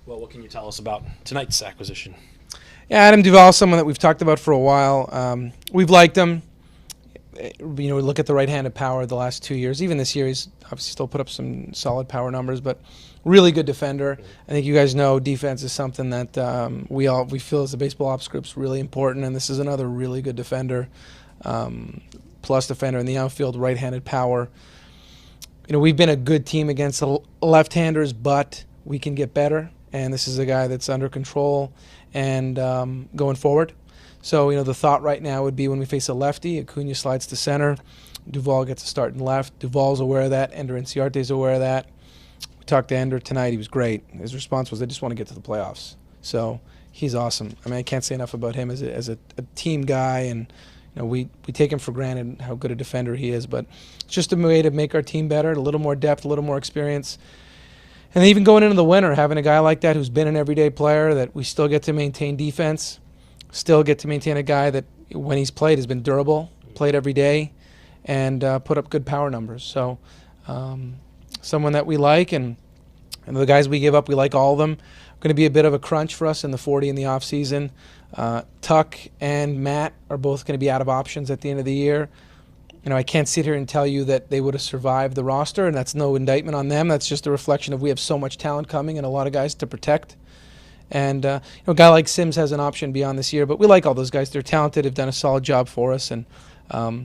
Well, what can you tell us about tonight's acquisition? Yeah, Adam Duvall, someone that we've talked about for a while. We've liked him. We look at the right-handed power the last 2 years. Even this year, he's obviously still put up some solid power numbers, but really good defender. I think you guys know defense is something that we feel as a baseball ops group is really important, and this is another really good defender, plus defender in the outfield, right-handed power. We've been a good team against the left-handers, but we can get better, and this is a guy that's under control and going forward. So, the thought right now would be when we face a lefty, Acuna slides to center, Duvall gets a start in left. Duvall's aware of that. Ender Inciarte is aware of that. We talked to Ender tonight. He was great. His response was, I just want to get to the playoffs. So he's awesome. I mean, I can't say enough about him as a team guy, and we take him for granted how good a defender he is. But it's just a way to make our team better, a little more depth, a little more experience. And even going into the winter, having a guy like that who's been an everyday player, that we still get to maintain defense, still get to maintain a guy that when he's played has been durable, played every day, and put up good power numbers. So someone that we like, and the guys we give up, we like all of them. Going to be a bit of a crunch for us in the 40 in the offseason. Tuck and Matt are both going to be out of options at the end of the year. I can't sit here and tell you that they would have survived the roster, and that's no indictment on them. That's just a reflection of we have so much talent coming and a lot of guys to protect. And a guy like Sims has an option beyond this year, but we like all those guys. They're talented, have done a solid job for us, and I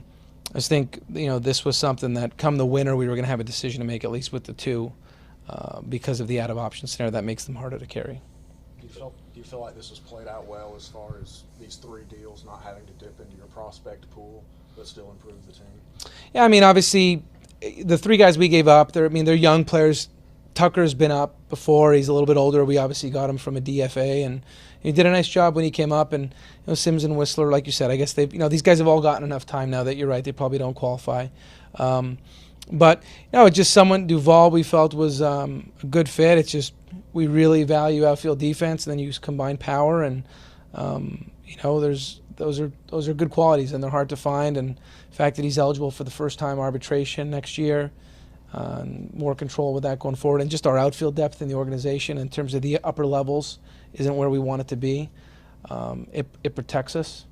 just think this was something that come the winter we were going to have a decision to make, at least with the two, because of the out of option scenario that makes them harder to carry. Do you feel like this was played out well as far as these 3 deals, not having to dip into your prospect pool, but still improve the team? Yeah, I mean, obviously, the 3 guys we gave up, they're young players. Tucker's been up before. He's a little bit older. We obviously got him from a DFA, and he did a nice job when he came up. And Sims and Wisler, like you said, I guess these guys have all gotten enough time now that you're right. They probably don't qualify. But just someone, Duvall, we felt was a good fit. It's just we really value outfield defense, and then you combine power, and those are good qualities, and they're hard to find. And the fact that he's eligible for the first-time arbitration next year. More control with that going forward, and just our outfield depth in the organization in terms of the upper levels isn't where we want it to be. It protects us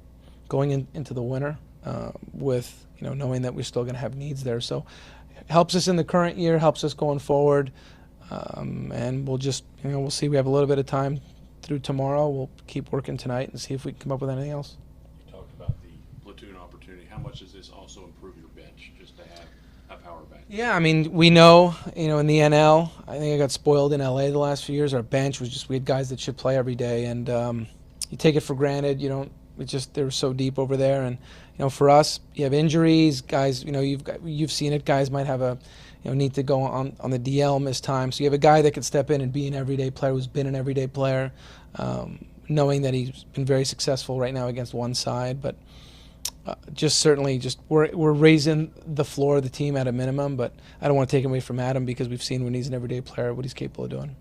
going into the winter with knowing that we're still going to have needs there. So helps us in the current year, helps us going forward, and we'll just we'll see. We have a little bit of time through tomorrow. We'll keep working tonight and see if we can come up with anything else. You talked about the platoon opportunity. How much does this also improve your bench just to have a power back? Yeah, I mean, we know, in the NL, I think I got spoiled in LA the last few years. Our bench was just, we had guys that should play every day, and you take it for granted. They were so deep over there, and for us, you have injuries, guys. You've seen it. Guys might have a need to go on the DL, miss time. So you have a guy that can step in and be an everyday player who's been an everyday player, knowing that he's been very successful right now against one side, but. We're raising the floor of the team at a minimum, but I don't want to take away from Adam because we've seen when he's an everyday player what he's capable of doing.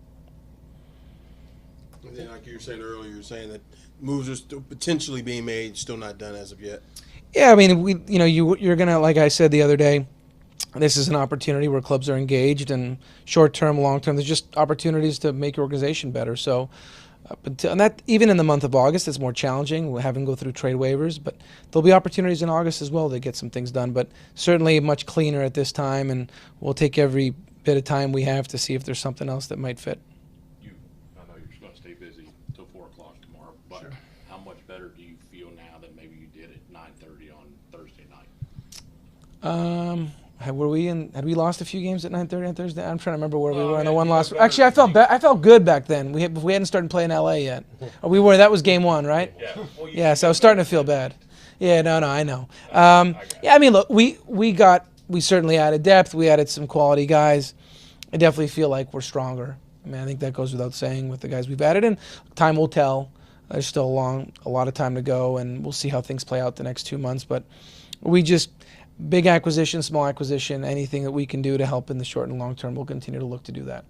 And then, like you were saying earlier, you're saying that moves are still potentially being made, still not done as of yet. Yeah, I mean, you're gonna, like I said the other day, this is an opportunity where clubs are engaged, and short term, long term, there's just opportunities to make your organization better. So. And that even in the month of August, it's more challenging. We're having to go through trade waivers, but there'll be opportunities in August as well to get some things done. But certainly much cleaner at this time, and we'll take every bit of time we have to see if there's something else that might fit. I know you're going to stay busy till 4 o'clock tomorrow, but sure. How much better do you feel now than maybe you did at 9:30 on Thursday night? Had we lost a few games at 9:30 on Thursday? I'm trying to remember where we were on the one loss. Actually, I felt good back then. We hadn't started playing LA yet. That was game 1, right? Yeah. So I was starting to feel bad. Yeah, no, I know. I mean, look, we certainly added depth. We added some quality guys. I definitely feel like we're stronger. I mean, I think that goes without saying with the guys we've added, and time will tell. There's still a lot of time to go, and we'll see how things play out the next 2 months. But big acquisition, small acquisition, anything that we can do to help in the short and long term, we'll continue to look to do that.